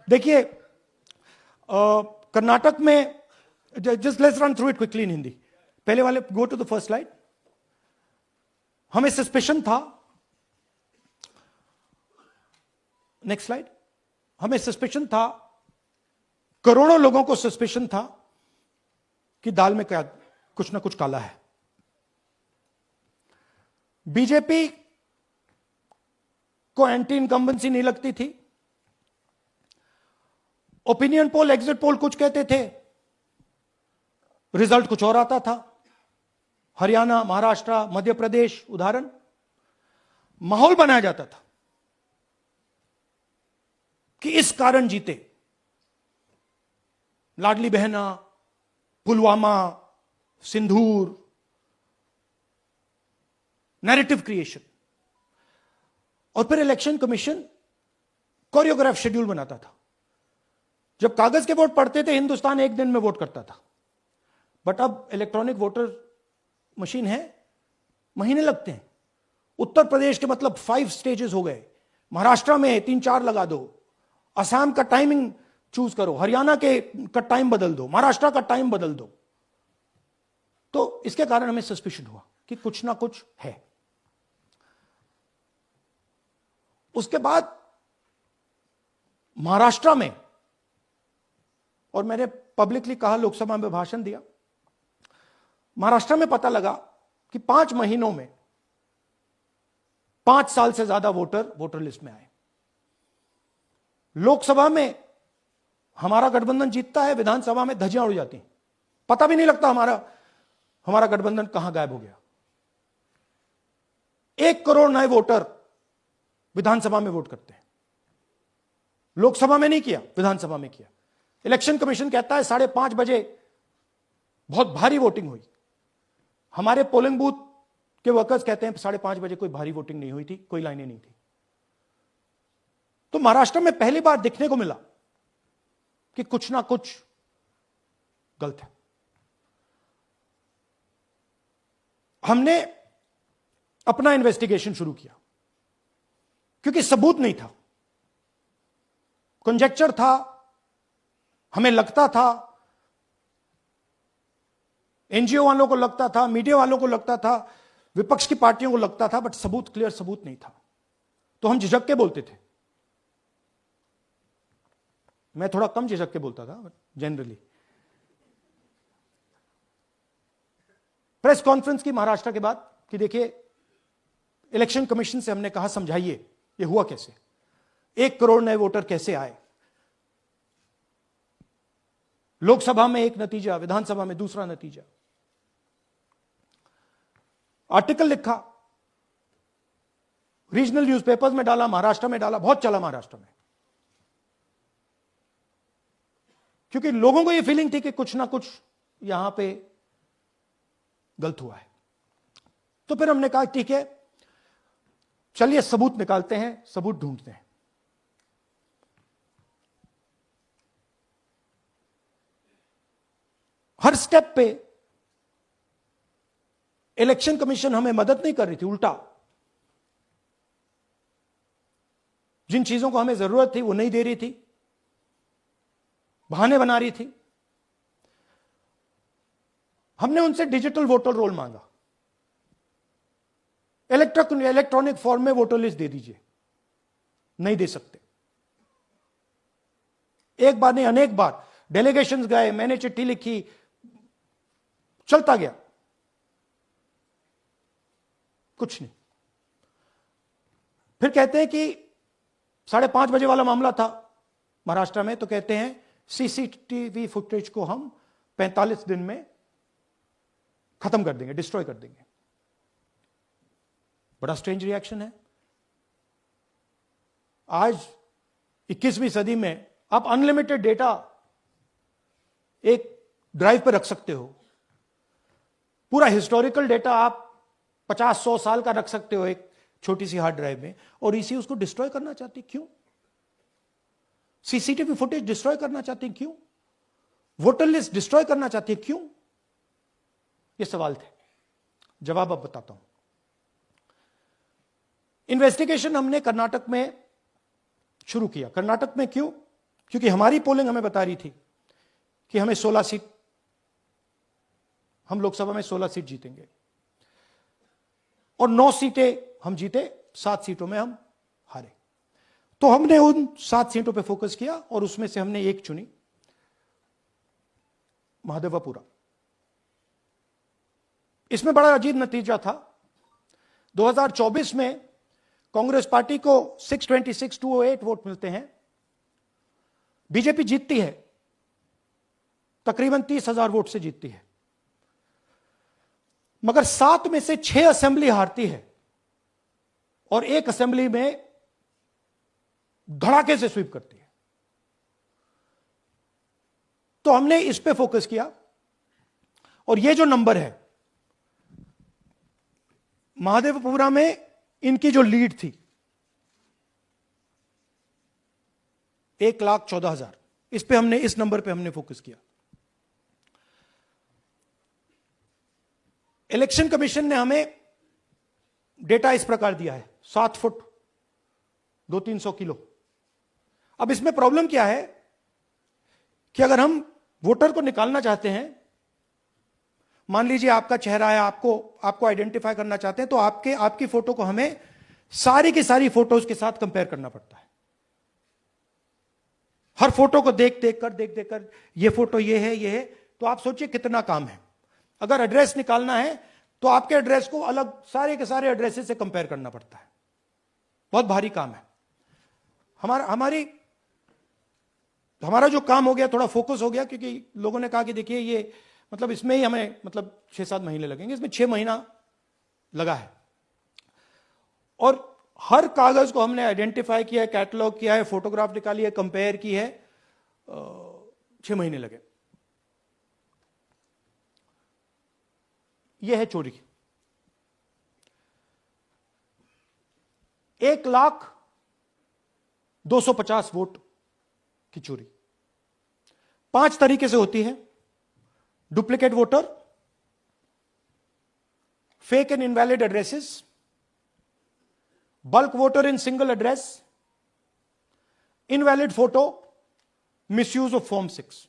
देखिए, कर्नाटक में, just let's run through it quickly in Hindi. पहले वाले, go to the first slide. हमें सस्पेशन था, नेक्स्ट स्लाइड। हमें सस्पेशन था, करोड़ों लोगों को सस्पेशन था कि दाल में क्या कुछ ना कुछ काला है। बीजेपी को एंटी इनकम्बेंसी नहीं लगती थी। ओपिनियन पोल, एग्जिट पोल कुछ कहते थे, रिजल्ट कुछ और आता था। हरियाणा, महाराष्ट्र, मध्य प्रदेश उदाहरण, माहौल बनाया जाता था कि इस कारण जीते। लाडली बहना, पुलवामा, सिंदूर, नैरेटिव क्रिएशन। और फिर इलेक्शन कमीशन कोरियोग्राफ शेड्यूल बनाता था। जब कागज के वोट पड़ते थे, हिंदुस्तान एक दिन में वोट करता था, बट अब इलेक्ट्रॉनिक वोटर मशीन है, महीने लगते हैं। उत्तर प्रदेश के मतलब 5 स्टेजेस हो गए, महाराष्ट्र में 3-4 लगा दो, असम का टाइमिंग चूज करो, हरियाणा के का टाइम बदल दो, महाराष्ट्र का टाइम बदल दो। तो इसके कारण हमें सस्पिशन हुआ कि कुछ ना कुछ है। उसके बाद महाराष्ट्र में, और मैंने पब्लिकली कहा, लोकसभा में भाषण दिया, महाराष्ट्र में पता लगा कि 5 महीनों में 5 साल से ज्यादा वोटर लिस्ट में आए। लोकसभा में हमारा गठबंधन जीतता है, विधानसभा में धज्जियां उड़ जाती हैं, पता भी नहीं लगता हमारा गठबंधन कहां गायब हो गया। 1 करोड़ नए वोटर विधानसभा में वोट करते हैं। लोकसभा में नहीं किया, विधानसभा में किया। इलेक्शन कमीशन कहता है 5:30 बजे बहुत भारी वोटिंग हुई। हमारे पोलिंग बूथ के वर्कर्स कहते हैं 5:30 बजे कोई भारी वोटिंग नहीं हुई थी, कोई लाइनें नहीं थी। तो महाराष्ट्र में पहली बार दिखने को मिला कि कुछ ना कुछ गलत है। हमने अपना इन्वेस्टिगेशन शुरू किया, क्योंकि सबूत नहीं था, कंजेक्चर था, हमें लगता था, एनजीओ वालों को लगता था, मीडिया वालों को लगता था, विपक्ष की पार्टियों को लगता था, बट सबूत, क्लियर सबूत नहीं था। तो हम झिझक के बोलते थे। मैं थोड़ा कम झिझक के बोलता था जनरली। प्रेस कॉन्फ्रेंस की महाराष्ट्र के बाद कि देखिए, इलेक्शन कमीशन से हमने कहा समझाइए ये हुआ कैसे, 1 करोड़ नए वोटर कैसे आए। लोकसभा में एक नतीजा, विधानसभा में दूसरा नतीजा। आर्टिकल लिखा, रीजनल न्यूज़पेपर्स में डाला, महाराष्ट्र में डाला, बहुत चला महाराष्ट्र में, क्योंकि लोगों को यह फीलिंग थी कि कुछ ना कुछ यहां पे गलत हुआ है। तो फिर हमने कहा ठीक है, चलिए सबूत निकालते हैं, सबूत ढूंढते हैं। हर स्टेप पे इलेक्शन कमीशन हमें मदद नहीं कर रही थी, उल्टा जिन चीजों को हमें जरूरत थी वो नहीं दे रही थी, बहाने बना रही थी। हमने उनसे डिजिटल वोटर रोल मांगा, इलेक्ट्रॉनिक फॉर्म में वोटर लिस्ट दे दीजिए, नहीं दे सकते। एक बार नहीं, अनेक बार डेलीगेशंस गए, मैंने चिट्ठी लिखी, चलता गया, कुछ नहीं। फिर कहते हैं कि 5:30 बजे वाला मामला था महाराष्ट्र में, तो कहते हैं सीसीटीवी फुटेज को हम 45 दिन में खत्म कर देंगे, डिस्ट्रॉय कर देंगे। बड़ा स्ट्रेंज रिएक्शन है। आज 21वीं सदी में आप अनलिमिटेड डेटा एक ड्राइव पर रख सकते हो, पूरा हिस्टोरिकल डेटा आप 50-100 साल का रख सकते हो एक छोटी सी हार्ड ड्राइव में, और इसी उसको डिस्ट्रॉय करना चाहती, क्यों? सीसीटीवी फुटेज डिस्ट्रॉय करना चाहती, क्यों? वोटर लिस्ट डिस्ट्रॉय करना चाहती है, क्यों? ये सवाल थे, जवाब अब बताता हूं। इन्वेस्टिगेशन हमने कर्नाटक में शुरू किया। कर्नाटक में क्यों? क्योंकि हमारी पोलिंग हमें बता रही थी कि हमें 16 सीट, हम लोकसभा में 16 सीट जीतेंगे और 9 सीटें हम जीते, 7 सीटों में हम हारे। तो हमने उन 7 सीटों पे फोकस किया और उसमें से हमने एक चुनी, महादेवपुरा। इसमें बड़ा अजीब नतीजा था। 2024 में कांग्रेस पार्टी को 626-208 वोट मिलते हैं, बीजेपी जीतती है, तकरीबन 30,000 वोट से जीतती है, मगर 7 में से 6 असेंबली हारती है और एक असेंबली में धड़ाके से स्वीप करती है। तो हमने इस पे फोकस किया और ये जो नंबर है, महादेवपुरा में इनकी जो लीड थी 1,14,000, इस पे हमने, इस नंबर पे हमने फोकस किया। इलेक्शन कमीशन ने हमें डेटा इस प्रकार दिया है, 7 फुट 200-300 किलो। अब इसमें प्रॉब्लम क्या है कि अगर हम वोटर को निकालना चाहते हैं, मान लीजिए आपका चेहरा है, आपको आइडेंटिफाई करना चाहते हैं, तो आपकी फोटो को हमें सारी की सारी फोटोज के साथ कंपेयर करना पड़ता है। हर फोटो को देख कर ये फोटो ये है, तो आप सोचिए कितना काम है। अगर एड्रेस निकालना है तो आपके एड्रेस को अलग सारे के सारे एड्रेसेस से कंपेयर करना पड़ता है, बहुत भारी काम है। हमारा जो काम हो गया, थोड़ा फोकस हो गया, क्योंकि लोगों ने कहा कि देखिए ये मतलब इसमें ही हमें मतलब 6-7 महीने लगेंगे, इसमें 6 महीना लगा है और हर कागज को हमने आइडेंटिफाई किया है, कैटलॉग किया है, फोटोग्राफ निकाली है, कंपेयर की है, 6 महीने लगे। यह है चोरी। 1,02,50 वोट की चोरी 5 तरीके से होती है: duplicate voter, fake and invalid addresses, bulk voter in single address, invalid photo, misuse of form 6।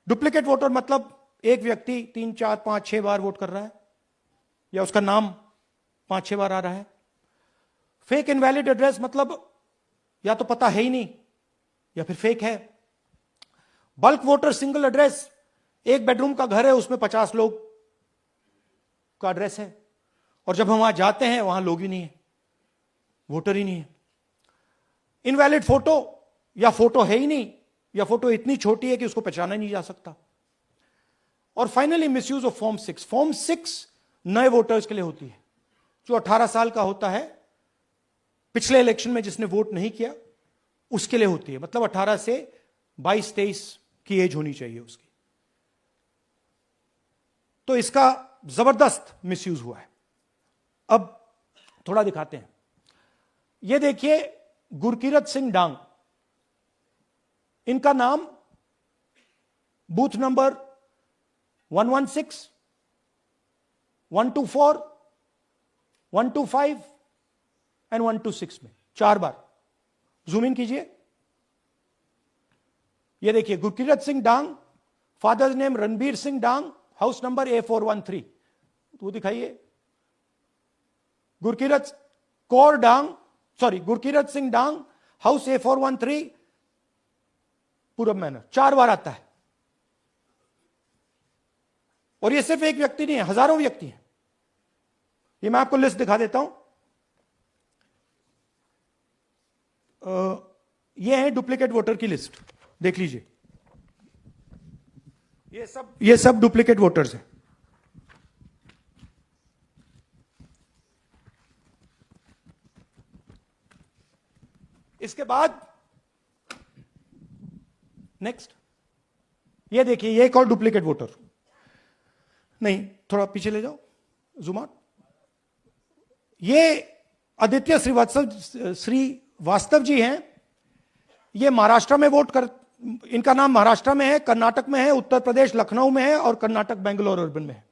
Duplicate voter मतलब एक व्यक्ति 3, 4, 5, 6 बार वोट कर रहा है या उसका नाम 5-6 बार आ रहा है। फेक इनवैलिड एड्रेस मतलब या तो पता है ही नहीं या फिर फेक है। बल्क वोटर सिंगल एड्रेस, एक बेडरूम का घर है, उसमें 50 लोग का एड्रेस है और जब हम वहां जाते हैं वहां लोग ही नहीं है, वोटर ही नहीं है। इनवैलिड फोटो, या फोटो है ही नहीं या फोटो इतनी छोटी है कि उसको पहचाना नहीं जा सकता। और finally misuse of form 6। Form 6 नए वोटर्स के लिए होती है, जो 18 साल का होता है, पिछले इलेक्शन में जिसने वोट नहीं किया उसके लिए होती है, मतलब 18 से 22-23 की एज होनी चाहिए उसकी। तो इसका जबरदस्त मिसयूज हुआ है। अब थोड़ा दिखाते हैं। यह देखिए गुरकीरत सिंह डांग, इनका नाम बूथ नंबर 116, 124, 125 एंड 126 में 4 बार। जूम इन कीजिए। यह देखिए गुरकीरत सिंह डांग, फादर्स नेम रणबीर सिंह डांग, हाउस नंबर A413। तो दिखाइए गुरकीरत सिंह डांग, हाउस A413, पूरब मैनर। 4 बार आता है। और ये सिर्फ एक व्यक्ति नहीं है, हजारों व्यक्ति हैं। ये मैं आपको लिस्ट दिखा देता हूं। ये है डुप्लीकेट वोटर की लिस्ट, देख लीजिए। ये सब डुप्लीकेट वोटर्स हैं। इसके बाद नेक्स्ट, ये देखिए, ये एक और डुप्लीकेट वोटर। नहीं, थोड़ा पीछे ले जाओ, जूम आउट। ये आदित्य श्रीवास्तव जी हैं। ये महाराष्ट्र में वोट कर, इनका नाम महाराष्ट्र में है, कर्नाटक में है, उत्तर प्रदेश लखनऊ में है और कर्नाटक बेंगलोर अर्बन में है।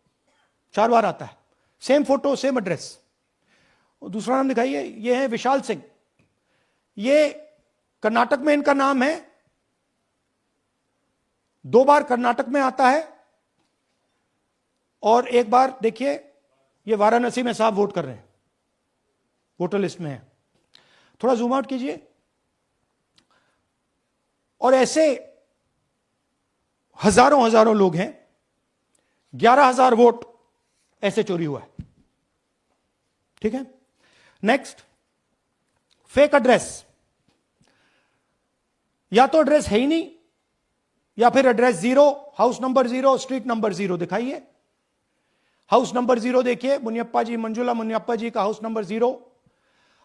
4 बार आता है, सेम फोटो सेम एड्रेस। दूसरा नाम दिखाइए, ये है विशाल सिंह। ये कर्नाटक में इनका नाम है, 2 बार कर्नाटक में आता है और 1 बार देखिए ये वाराणसी में साहब वोट कर रहे हैं, वोटर लिस्ट में है। थोड़ा जूम आउट कीजिए। और ऐसे हजारों हजारों लोग हैं, 11,000 वोट ऐसे चोरी हुआ है। ठीक है, नेक्स्ट, फेक एड्रेस। या तो एड्रेस है ही नहीं, या फिर address 0, house number 0, street number 0 दिखाइए। हाउस नंबर 0 देखिए, मुनियप्पा जी, मंजुला मुनियप्पा जी का हाउस नंबर 0।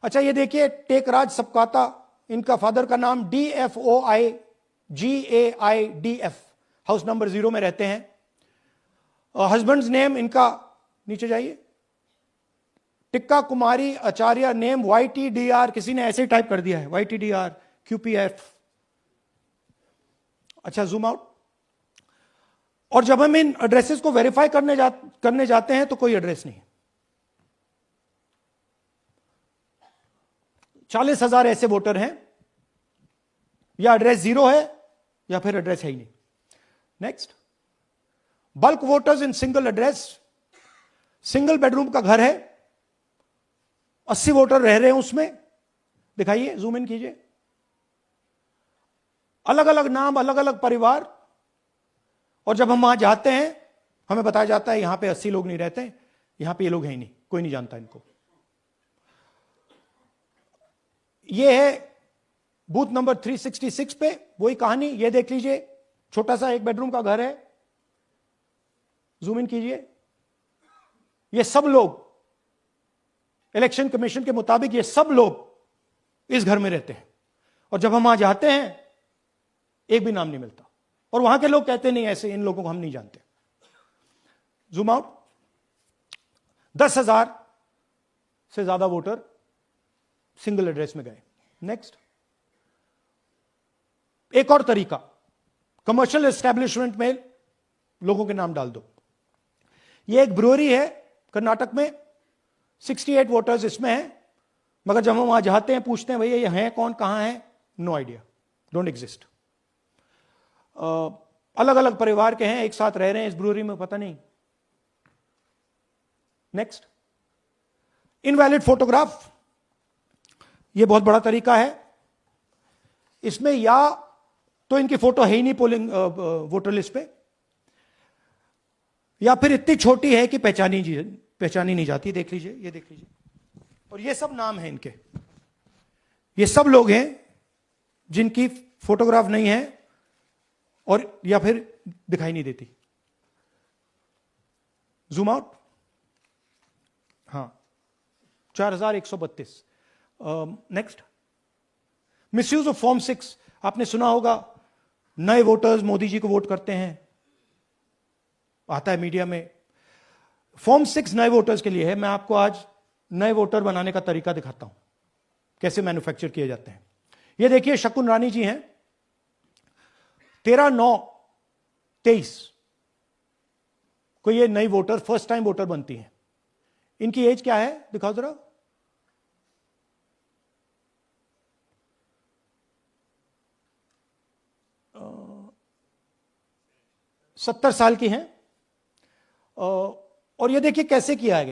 अच्छा ये देखिए, टेकराज सबकाता, इनका फादर का नाम DFOIGAIDF, हाउस नंबर 0 में रहते हैं। हस्बैंड्स नेम इनका, नीचे जाइए, टिक्का कुमारी आचार्य, नेम YTDR, किसी ने ऐसे ही टाइप कर दिया है, YTDR QPF। अच्छा जूम आउट। और जब हम इन एड्रेसेस को वेरीफाई करने जाते हैं तो कोई एड्रेस नहीं। 40,000 ऐसे वोटर हैं, या एड्रेस 0 है या फिर एड्रेस है ही नहीं। Next, bulk voters in single address. Single bedroom का घर है, 80 वोटर रह रहे हैं उसमें, दिखाइए, जूम इन कीजिए। अलग अलग नाम, अलग अलग परिवार, और जब हम वहां जाते हैं हमें बताया जाता है यहां पे 80 लोग नहीं रहते, यहां पे ये लोग हैं ही नहीं, कोई नहीं जानता इनको। ये है बूथ नंबर 366 पे वही कहानी, ये देख लीजिए, छोटा सा 1 बेडरूम का घर है, जूम इन कीजिए। ये सब लोग, इलेक्शन कमीशन के मुताबिक ये सब लोग इस घर में रहते हैं, और जब हम वहां जाते हैं एक भी नाम नहीं मिलता, और वहां के लोग कहते नहीं ऐसे, इन लोगों को हम नहीं जानते। Zoom out. 10,000 से ज्यादा वोटर सिंगल एड्रेस में गए। नेक्स्ट, एक और तरीका, कमर्शियल एस्टेब्लिशमेंट में लोगों के नाम डाल दो। ये एक ब्रूअरी है कर्नाटक में, 68 वोटर्स इसमें हैं, मगर जब हम वहां जाते हैं पूछते हैं भैया ये हैं कौन, कहां है, नो आइडिया, डोंट एग्जिस्ट। अलग अलग परिवार के हैं, एक साथ रह रहे हैं इस ब्रूअरी में, पता नहीं। Next, invalid photograph. यह बहुत बड़ा तरीका है। इसमें या तो इनकी फोटो है ही नहीं पोलिंग वोटर लिस्ट पे, या फिर इतनी छोटी है कि पहचानी नहीं जाती। देख लीजिए, ये देख लीजिए, और ये सब नाम है इनके, ये सब लोग हैं जिनकी फोटोग्राफ नहीं है और या फिर दिखाई नहीं देती। Zoom out. हां, 4132। Next, misuse of form 6। आपने सुना होगा नए वोटर्स मोदी जी को वोट करते हैं, आता है मीडिया में। फॉर्म 6 नए वोटर्स के लिए है। मैं आपको आज नए वोटर बनाने का तरीका दिखाता हूं, कैसे मैन्युफैक्चर किए जाते हैं। ये देखिए, शकुन रानी जी हैं, 13/9/23 को ये नई वोटर, फर्स्ट टाइम वोटर बनती हैं। इनकी एज क्या है, दिखाओ जरा। अ, 70 साल की हैं। और ये देखिए कैसे किया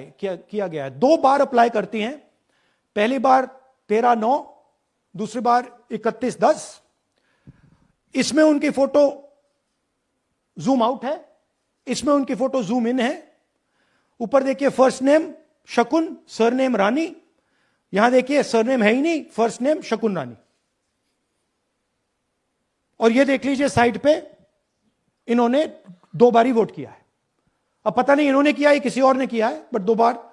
गया है। 2 बार अप्लाई करती हैं, पहली बार 13/9, दूसरी बार 31/10। इसमें उनकी फोटो जूम आउट है, इसमें उनकी फोटो जूम इन है। ऊपर देखिए फर्स्ट नेम शकुन, सरनेम रानी। यहां देखिए सरनेम है ही नहीं, फर्स्ट नेम शकुन रानी। और ये देख लीजिए साइड पे इन्होंने 2 बार ही वोट किया है। अब पता नहीं इन्होंने किया है किसी और ने किया है, बट 2 बार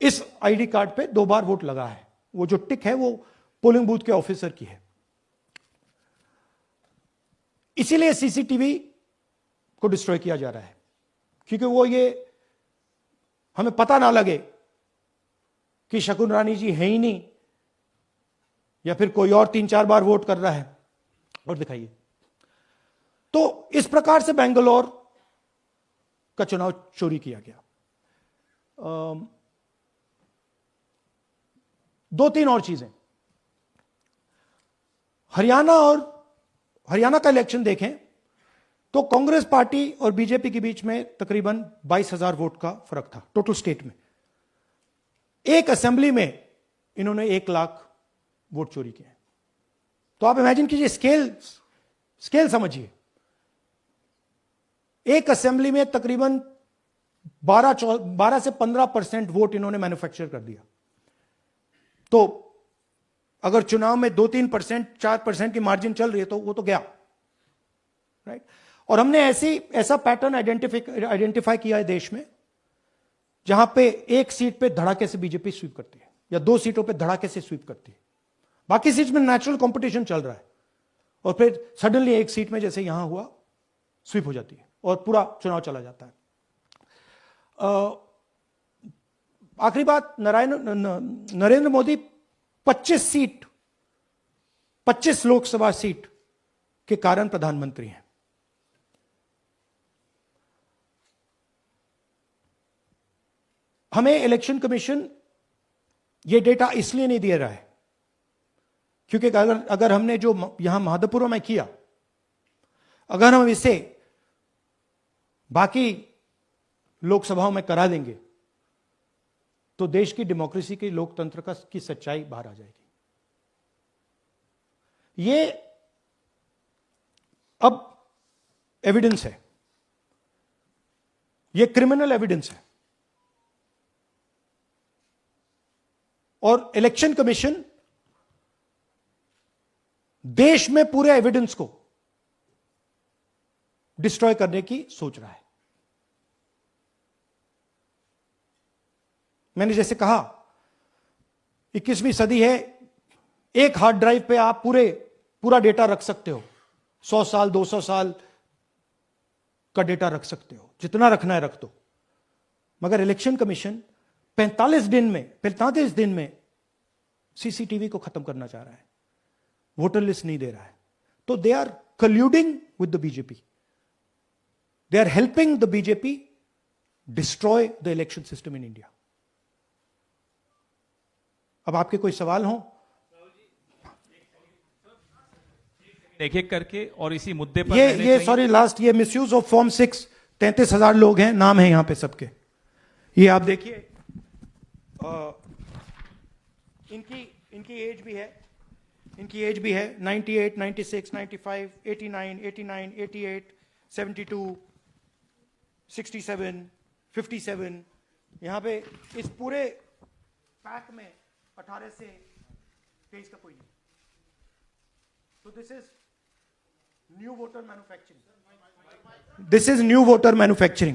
इस आईडी कार्ड पे 2 बार वोट लगा है। वो जो टिक है वो पोलिंग बूथ के ऑफिसर की है। इसीलिए सीसीटीवी को डिस्ट्रॉय किया जा रहा है, क्योंकि वो ये हमें पता ना लगे कि शकुन रानी जी है ही नहीं, या फिर कोई और 3-4 बार वोट कर रहा है। और दिखाइए, तो इस प्रकार से बेंगलोर का चुनाव चोरी किया गया। 2-3 और चीजें। हरियाणा का इलेक्शन देखें तो कांग्रेस पार्टी और बीजेपी के बीच में तकरीबन 22,000 वोट का फर्क था टोटल स्टेट में। एक असेंबली में इन्होंने 1 लाख वोट चोरी किए। तो आप इमेजिन कीजिए, स्केल समझिए। एक असेंबली में तकरीबन 12 से 15% वोट इन्होंने मैन्युफैक्चर कर दिया। तो अगर चुनाव में 2-3%, 4% की मार्जिन चल रही है तो वो तो गया, राइट। और हमने ऐसा पैटर्न आइडेंटिफाई किया है देश में, जहां पे एक सीट पे धड़ाके से बीजेपी स्वीप करती है या 2 सीटों पे धड़ाके से स्वीप करती है। बाकी सीट में नेचुरल कंपटीशन चल रहा है और फिर सडनली एक सीट में जैसे यहां हुआ स्वीप हो जाती है और पूरा चुनाव चला जाता है। आखिरी बात, नरेंद्र मोदी 25 लोकसभा सीट के कारण प्रधानमंत्री हैं। हमें इलेक्शन कमीशन यह डेटा इसलिए नहीं दे रहा है क्योंकि अगर हमने जो यहां माधोपुर में किया, अगर हम इसे बाकी लोकसभाओं में करा देंगे तो देश की डेमोक्रेसी की, लोकतंत्र की सच्चाई बाहर आ जाएगी। ये अब एविडेंस है, ये क्रिमिनल एविडेंस है। और इलेक्शन कमीशन देश में पूरे एविडेंस को डिस्ट्रॉय करने की सोच रहा है। मैंने जैसे कहा 21वीं सदी है, एक हार्ड ड्राइव पे आप पूरा डेटा रख सकते हो, 100 साल 200 साल का डेटा रख सकते हो, जितना रखना है रख दो। मगर इलेक्शन कमीशन 45 दिन में सीसीटीवी को खत्म करना चाह रहा है, वोटर लिस्ट नहीं दे रहा है। तो they are colluding with the BJP, they are helping the BJP destroy the election system in India. अब आपके कोई सवाल हो? एक एक करके और इसी मुद्दे पर ये सॉरी लास्ट, ये मिसयूज ऑफ फॉर्म 6, 33,000 लोग हैं, नाम है यहां पे सबके। ये आप देखिए, इनकी एज भी है, 98, 96, 95, 89, 88, 72, 67, 57। यहां पे इस पूरे पैक में 18 से 23 का कोई नहीं। तो this is new voter manufacturing,